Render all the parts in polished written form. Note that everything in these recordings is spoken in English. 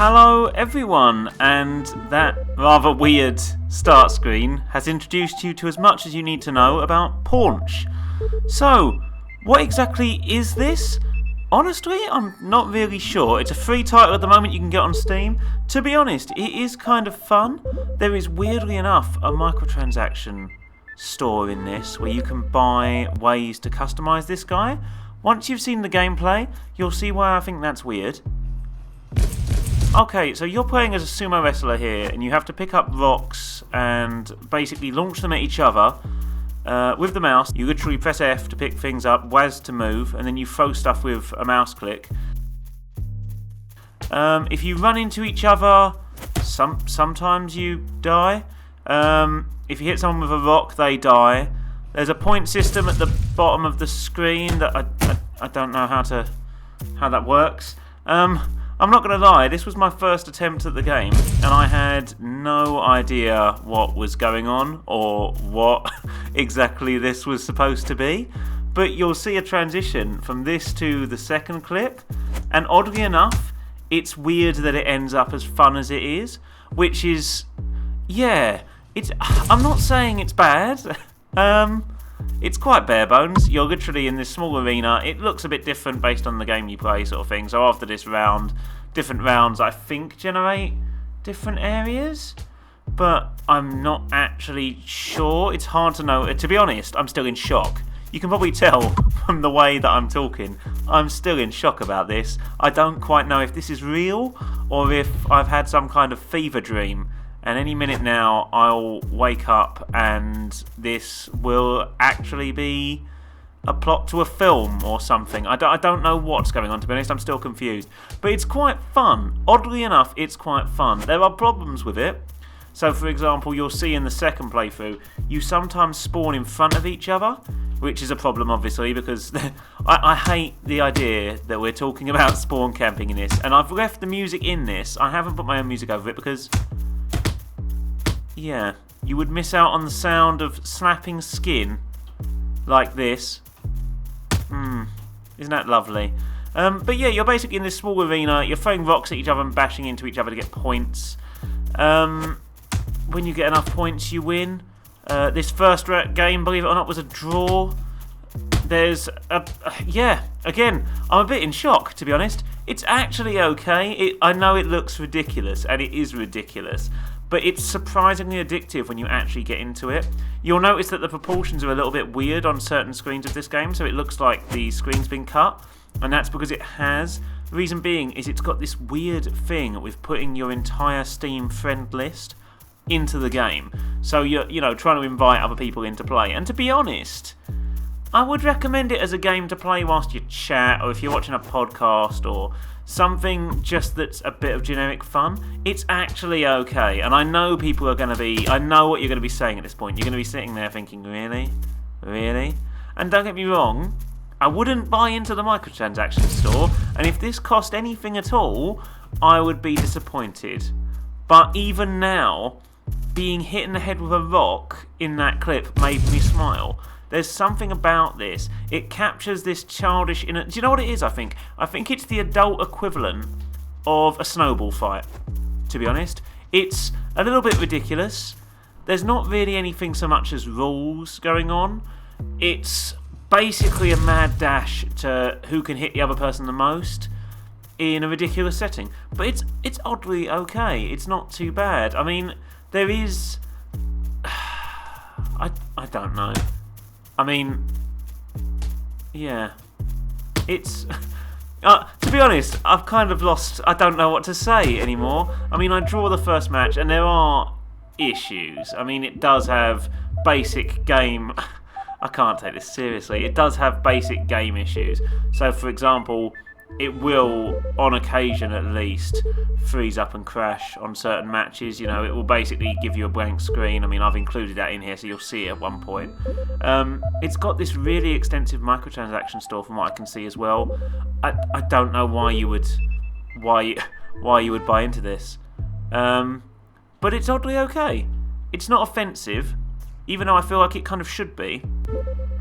Hello everyone, and that rather weird start screen has introduced you to as much as you need to know about Paunch. So, what exactly is this? Honestly, I'm not really sure. It's a free title at the moment you can get on Steam. To be honest, it is kind of fun. There is, weirdly enough, a microtransaction store in this where you can buy ways to customise this guy. Once you've seen the gameplay, you'll see why I think that's weird. Okay, so you're playing as a sumo wrestler here, and you have to pick up rocks and basically launch them at each other. With the mouse, you literally press F to pick things up, WAS to move, and then you throw stuff with a mouse click. If you run into each other, sometimes you die. If you hit someone with a rock, they die. There's a point system at the bottom of the screen that I don't know how that works. I'm not going to lie, this was my first attempt at the game, and I had no idea what was going on or what exactly this was supposed to be. But you'll see a transition from this to the second clip, and oddly enough, it's weird that it ends up as fun as it is, which is, yeah, I'm not saying it's bad. It's quite bare bones. You're literally in this small arena. It looks a bit different based on the game you play, sort of thing. So after this round, different rounds I think generate different areas, but I'm not actually sure. It's hard to know. To be honest, I'm still in shock. You can probably tell from the way that I'm talking. I'm still in shock about this. I don't quite know if this is real or if I've had some kind of fever dream. And any minute now, I'll wake up and this will actually be a plot to a film or something. I don't know what's going on, to be honest. I'm still confused. But it's quite fun. Oddly enough, it's quite fun. There are problems with it. So, for example, you'll see in the second playthrough, you sometimes spawn in front of each other, which is a problem, obviously, because I hate the idea that we're talking about spawn camping in this. And I've left the music in this. I haven't put my own music over it because, yeah, you would miss out on the sound of snapping skin like this. Isn't that lovely? But yeah, you're basically in this small arena. You're throwing rocks at each other and bashing into each other to get points. When you get enough points, you win. This first game, believe it or not, was a draw. There's yeah, again, I'm a bit in shock, to be honest. It's actually okay. I know it looks ridiculous, and it is ridiculous. But it's surprisingly addictive when you actually get into it. You'll notice that the proportions are a little bit weird on certain screens of this game, so it looks like the screen's been cut, and that's because it has. The reason being is it's got this weird thing with putting your entire Steam friend list into the game. So you're trying to invite other people into play. And to be honest, I would recommend it as a game to play whilst you chat, or if you're watching a podcast, or something just that's a bit of generic fun. It's actually okay, and I know people are going to be... I know what you're going to be saying at this point. You're going to be sitting there thinking, really? Really? And don't get me wrong, I wouldn't buy into the microtransaction store, and if this cost anything at all, I would be disappointed. But even now, being hit in the head with a rock in that clip made me smile. There's something about this. It captures this childish... Do you know what it is, I think? I think it's the adult equivalent of a snowball fight, to be honest. It's a little bit ridiculous. There's not really anything so much as rules going on. It's basically a mad dash to who can hit the other person the most in a ridiculous setting. But it's oddly okay. It's not too bad. I mean, there is... I don't know. I mean, yeah, it's... to be honest, I've kind of lost... I don't know what to say anymore. I mean, I draw the first match, and there are issues. I mean, it does have basic game... I can't take this seriously. It does have basic game issues. So, for example, it will, on occasion at least, freeze up and crash on certain matches. You know, it will basically give you a blank screen. I mean, I've included that in here, so you'll see it at one point. It's got this really extensive microtransaction store, from what I can see as well. I don't know why you would buy into this, but it's oddly okay. It's not offensive, even though I feel like it kind of should be.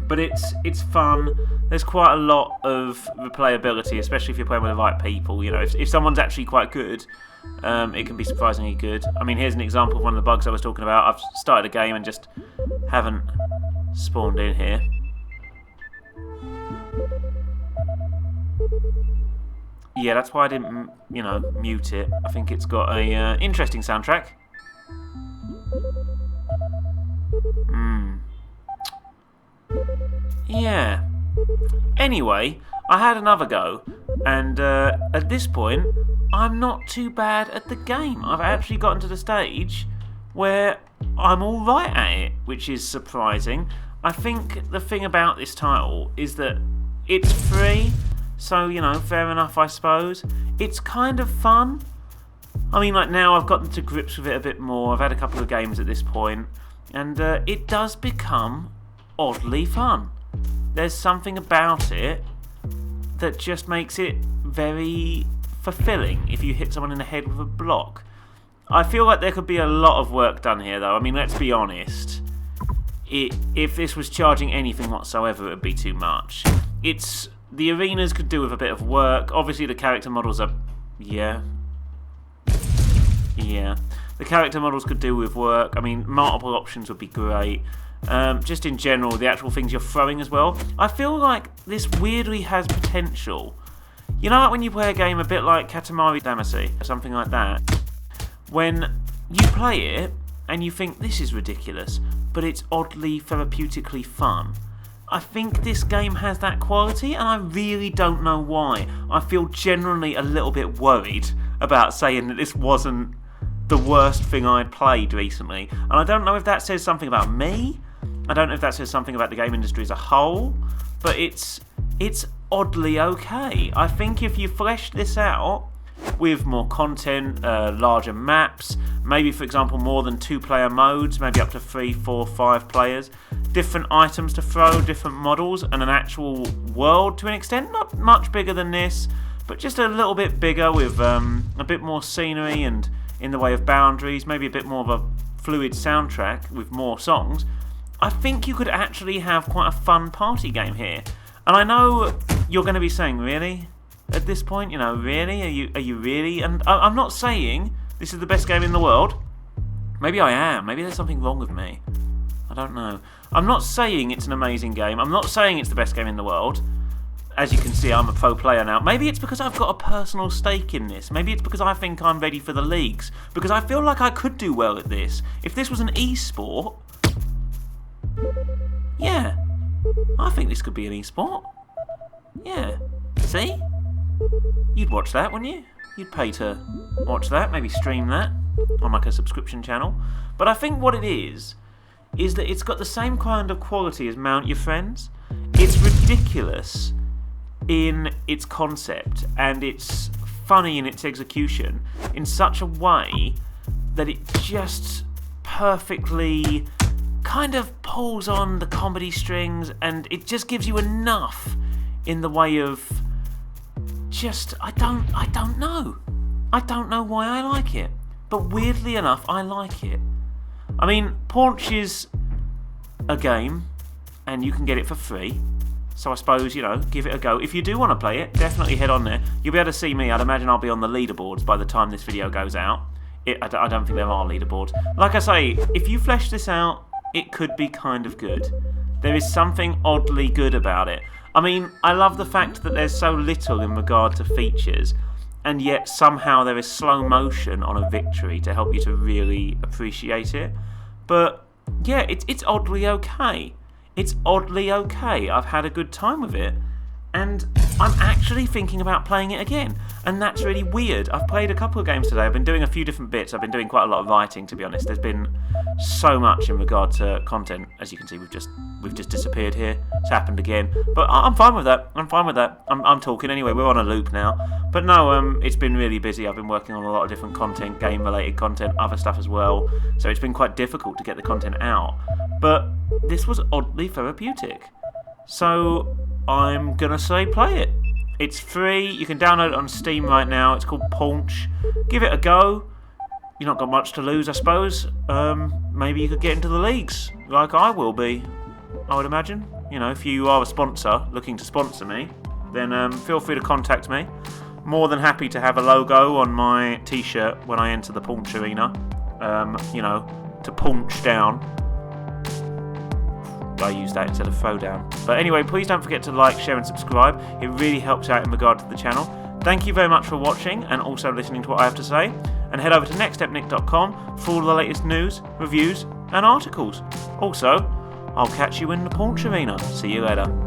but it's fun. There's quite a lot of replayability, especially if you're playing with the right people. You know, if someone's actually quite good, it can be surprisingly good. I mean, here's an example of one of the bugs I was talking about. I've started a game and just haven't spawned in here. Yeah, that's why I didn't, you know, mute it. I think it's got a interesting soundtrack. Yeah. Anyway, I had another go, and at this point, I'm not too bad at the game. I've actually gotten to the stage where I'm alright at it, which is surprising. I think the thing about this title is that it's free, so, you know, fair enough, I suppose. It's kind of fun. I mean, like, now I've gotten to grips with it a bit more. I've had a couple of games at this point, and it does become oddly fun. There's something about it that just makes it very fulfilling if you hit someone in the head with a block. I feel like there could be a lot of work done here, though. I mean, let's be honest. If this was charging anything whatsoever, it would be too much. The arenas could do with a bit of work. Obviously, the character models are... Yeah. The character models could do with work. I mean, multiple options would be great. Just in general, the actual things you're throwing as well. I feel like this weirdly has potential. You know, like when you play a game a bit like Katamari Damacy, or something like that, when you play it and you think this is ridiculous, but it's oddly therapeutically fun. I think this game has that quality, and I really don't know why. I feel generally a little bit worried about saying that this wasn't the worst thing I'd played recently. And I don't know if that says something about me. I don't know if that says something about the game industry as a whole. But it's oddly okay. I think if you flesh this out with more content, larger maps, maybe, for example, more than 2-player modes, maybe up to 3, 4, 5 players, different items to throw, different models, and an actual world to an extent, not much bigger than this, but just a little bit bigger with a bit more scenery and in the way of boundaries, maybe a bit more of a fluid soundtrack with more songs, I think you could actually have quite a fun party game here. And I know you're going to be saying, really? At this point, you know, really? Are you really? And I'm not saying this is the best game in the world. Maybe I am. Maybe there's something wrong with me. I don't know. I'm not saying it's an amazing game. I'm not saying it's the best game in the world. As you can see, I'm a pro player now. Maybe it's because I've got a personal stake in this. Maybe it's because I think I'm ready for the leagues. Because I feel like I could do well at this. If this was an e-sport... Yeah. I think this could be an e-sport. Yeah. See? You'd watch that, wouldn't you? You'd pay to watch that, maybe stream that on like a subscription channel. But I think what it is that it's got the same kind of quality as Mount Your Friends. It's ridiculous in its concept, and it's funny in its execution in such a way that it just perfectly kind of pulls on the comedy strings, and it just gives you enough in the way of just, I don't know. I don't know why I like it, but weirdly enough, I like it. I mean, Paunch is a game, and you can get it for free. So I suppose, you know, give it a go. If you do want to play it, definitely head on there. You'll be able to see me. I'd imagine I'll be on the leaderboards by the time this video goes out. I don't think there are leaderboards. Like I say, if you flesh this out, it could be kind of good. There is something oddly good about it. I mean, I love the fact that there's so little in regard to features, and yet somehow there is slow motion on a victory to help you to really appreciate it. But yeah, it's oddly okay. It's oddly okay. I've had a good time with it, and I'm actually thinking about playing it again, and that's really weird. I've played a couple of games today. I've been doing a few different bits. I've been doing quite a lot of writing, to be honest. There's been so much in regard to content. As you can see, we've just disappeared here. It's happened again, but I'm fine with that. I'm talking anyway. We're on a loop now. But no, it's been really busy. I've been working on a lot of different content, game-related content, other stuff as well. So it's been quite difficult to get the content out. But this was oddly therapeutic. So I'm gonna say play it. It's free. You can download it on Steam right now. It's called Paunch. Give it a go. You've not got much to lose, I suppose. Maybe you could get into the leagues, like I will be, I would imagine. you know, if you are a sponsor looking to sponsor me, then feel free to contact me. More than happy to have a logo on my t-shirt when I enter the Paunch Arena. You know, to paunch down. I use that instead of throw down. But anyway, please don't forget to like, share and subscribe. It really helps out in regard to the channel. Thank you very much for watching and also listening to what I have to say. And head over to nextstepnick.com for all the latest news, reviews and articles. Also, I'll catch you in the Paunch Arena. See you later.